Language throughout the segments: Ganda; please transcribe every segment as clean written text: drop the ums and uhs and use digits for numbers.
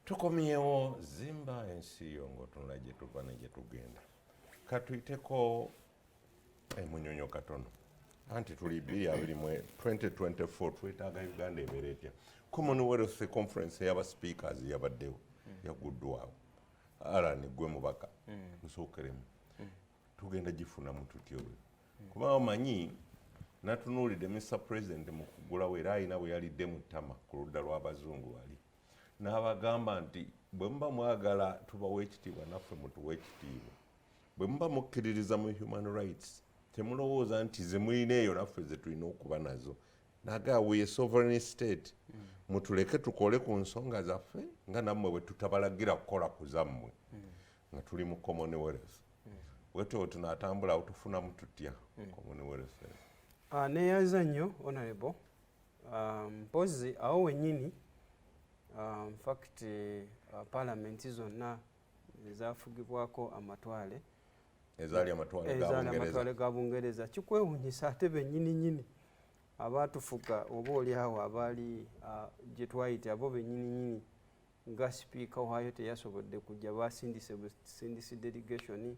Tukomyewo zimba ensi yo ng'otunula gye tuva ne gye tugenda. Katuyiteko munyonyo katono. Anti tuli 2024 twetaaga Uganda ebeera etya. Commonwealth Conference y'aba speakers yabaddewo yaguddwawo. Alani gwe mubaka nsookeremu. Tugenda gifunamu tutyo. Kuba omanyi natunuulidde Mr. President mu kugulawo era alina bwe yalidde mu ttama ku ludda lw'abazungu wali. N'abagamba nti bwe muba mwagala tubawa ekitiibwa naffe mutuwa ekitiibwa. Bwe muba mukkiririza mu human rights temulowooza nti ze mulina eyo naffe ze tulina okuba nazo. Naga we sovereign state mutuleke tukole ku nsonga zaffe nga nammwe bwe tutabalagira kukola ku zammwe nga tuli mu Commonwealth. Bwetyo tunatambula tufunamu tutya Commonwealth. Neeyaza nnyo honorable mpozi awo wennyini in fact parliament zonna ezafugibwako amatwale ezaali amatwale ga Bungereza kikwewuunyisa ate bennyini abaatufuga oba oliawo abaali gye twayite abo bennyini nga sipiika waayo teyasobodde kujja basindise delegation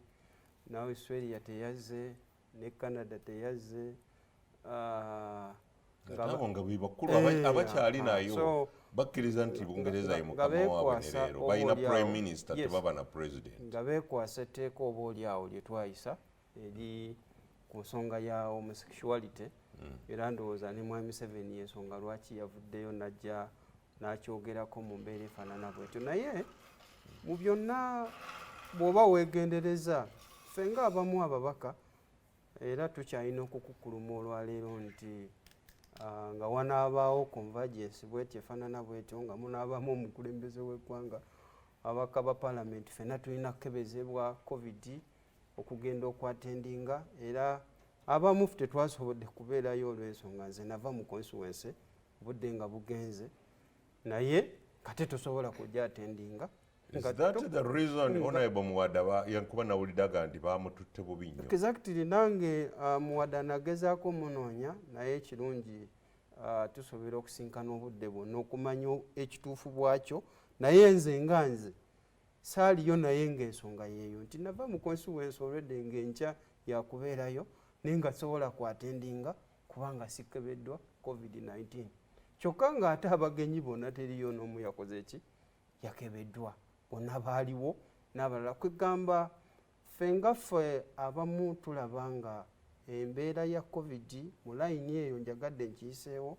nawe Australia teyazze ne Canada teyazze ngabo nga bibakulu abakyali nayo bakkiriza nti Bungereza ye mukama waabwe leero balina prime minister tebaba na president nga beekwasa etteeka oba oliawo lye twayisa eri ku nsonga ya homosexuality era ndowooza ne mwami Museveni ensonga lwaki yavuddeyo najja n'akyogerako mu mbeera efaanana bwetyo naye mu byonna bw'oba weegendereza ffe ng'abamu ababaka era tukyalina okukukkuluma olwaleero nti nga wanaabaawo convergence bwetyo efaanana bwetyo nga munaabamu omukulembeze w'eggwanga abaka ba parliament ffenna tulina kukebezebwa covid okugenda okwatendinga era abamu ffe tetwasobodde kubeerayo olw'ensonga nze nava mu constituency budde nga bugenze naye kate tosobola kujja atendinga. Is that the reason honorable Muwada yankuba nawuliddaga nti bamututte bubi nnyo? Exactly, nange Muwada nagezaako munoonya naye ekirungi tusobola okusinkana obudde bwonna okumanya ekituufu bwakyo naye nze nga nze saaliyo naye ng'ensonga yeeyo nti nava mu constituency already ng'enkya yakubeerayo naye nga sobola kwatendinga kubanga sikebeddwa COVID-19 kyokka ng'ate abagenyi bonna teriyo n'omu yakoze ki yakebeddwa bonna baaliwo n'abalala kwegamba ffe nga ffe abamu tulaba nga embeera ya covid mu layini eyo njagadde nkiyiseewo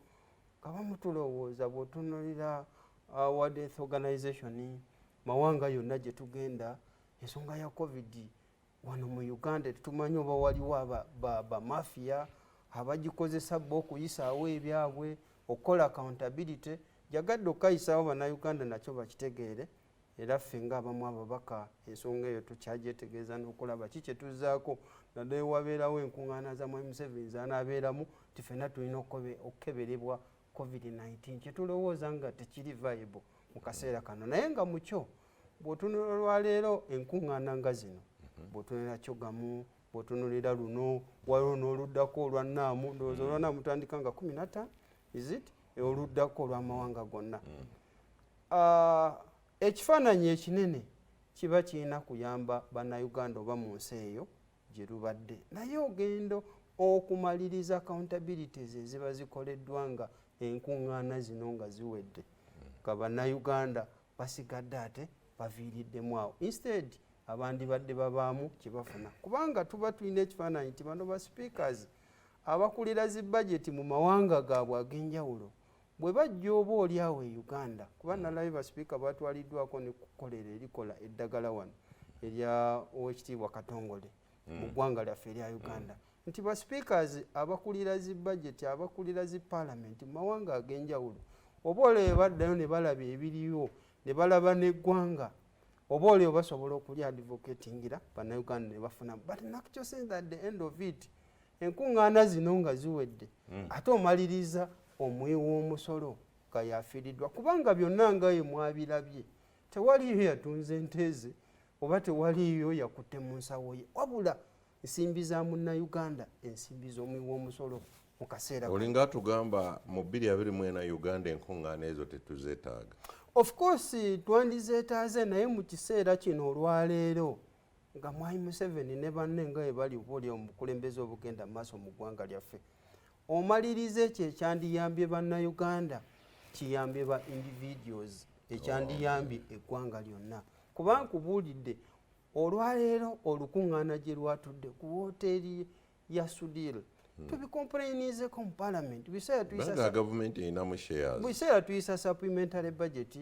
kabamu tulowooza bw'otunuulira World Health Organization mawanga yonna gye tugenda ensonga ya covid wano mu Uganda tetumanyi oba waliwo bamafiya abagikozesa bo okuyisaawo ebyabwe okukola accountability jagadde okayisaawo bannayuganda nakyo bakitegeere era ffe ng'abamu ababaka ensonga eyo tukyagyetegeeza n'okulaba ki kye tuzzaako naddala wabeerawo enkuŋŋaana za mwami Museveni zanaabeeramu ti ffenna tulina okukeberebwa covid-19 kye tulowooza nga tekiri viable mu kaseera kano naye nga mukyo bw'otunula olwaleero enkuŋŋaana nga zino bw'otunulira kyogamu bw'otunulira luno waliwo n'oluddako olwannaamu ndowooza olwannaamu tandika nga 15 is it oluddako olw'amawanga gonna ekifaananyi ekinene kiba kirina kuyamba bannayuganda oba mu nsi eyo gye lubadde naye ogendo okumaliriza accountabilities eziba zikoleddwa nga enkuŋŋaana zino nga ziwedde nga bannayuganda basigadde ate baviiriddemu awo instead abandibadde babaamu kyebafuna kubanga tuba tulina ekifaananyi nti bano ba speakers abakulira zi budget mu mawanga gaabwe ag'enjawulo bwe bajja oba oliawo e Uganda kuba nalabye basipiika batwaliddwako ne kukolera erikola eddagala wano erya Oweekitiibwa Katongole mu ggwanga lyaffe erya Uganda nti basipiikers abakulira zi budget abakulira zi parliament mu mawanga ag'enjawulo oba olwo baddayo ne balaba ebiriyo ne balaba n'eggwanga oba olwo basobola okuli advocatingira bannayuganda ne bafunamu but nakyo sense at the end of it enkuŋŋaana zino nga ziwedde ate omaliriza omwewo w'omusolo nga yafiiriddwa kubanga byonna nga ye mwabirabye tewaliyo yatunze nteze oba tewaliyo yakutte mu nsawo ye wabula ensimbi za munnayuganda ensimbi z'omwewo w'omusolo mu kaseera olinga atugamba mu 2024 Uganda enkuŋŋaana ezo tetuzeetaaga of course twandizeetaaze naye mu kiseera kino olwaleero nga Mwai Museveni ne banne nga bali obaoli omukulembeze obugenda maaso mu ggwanga lyaffe omaliriza ekyo ekyandiyambye bannayuganda kiyambye ba individuals ekyandiyambye eggwanga lyonna kuba nkubuulidde olwaleero olukuŋŋaana gye lwatudde ku wooteeri ya Sudil tubicomplainizeko mu parliament biseera tuyisa supplementary budget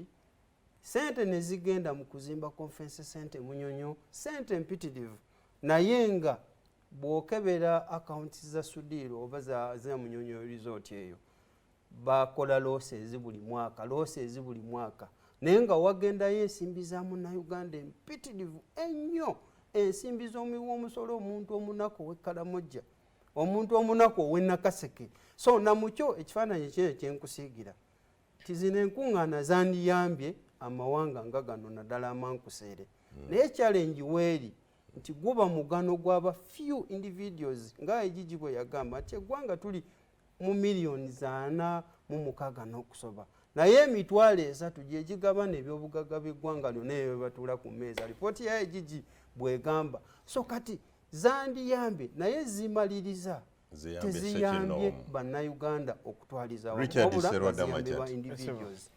sente ne zigenda mu kuzimba conference center Munyonyo sente mpitirivu naye nga bw'okebera accounts za Sudil oba za Munyonyo resort eyo bakola losses buli mwaka naye nga wagendayo ensimbi za munnayuganda empitirivu ennyo ensimbi z'omuwoomusolo omuntu omunaku ow'ekkalamojja omuntu omunaku ow'ennakaseke so namukyo ekifaananyi kyeyo kyenkusiigira tizina enkuŋŋaana zandiyambye amawanga nga gano naddala amankuseere naye challenge weeri nti guba mugano gw'aba few individuals nga Ejiji bwe yagamba nti eggwanga tuli mu miliyoni 460 n'okusoba naye emitwalo 3 gye gigabana ebyobugagga by'eggwanga lyonna ebyo batuula ku mmeeza lipooti ya Ejiji bwegamba so kati zandiyambye naye zimaliriza teziyambye bannayuganda okutwaliza wabula ziyambye ba individuals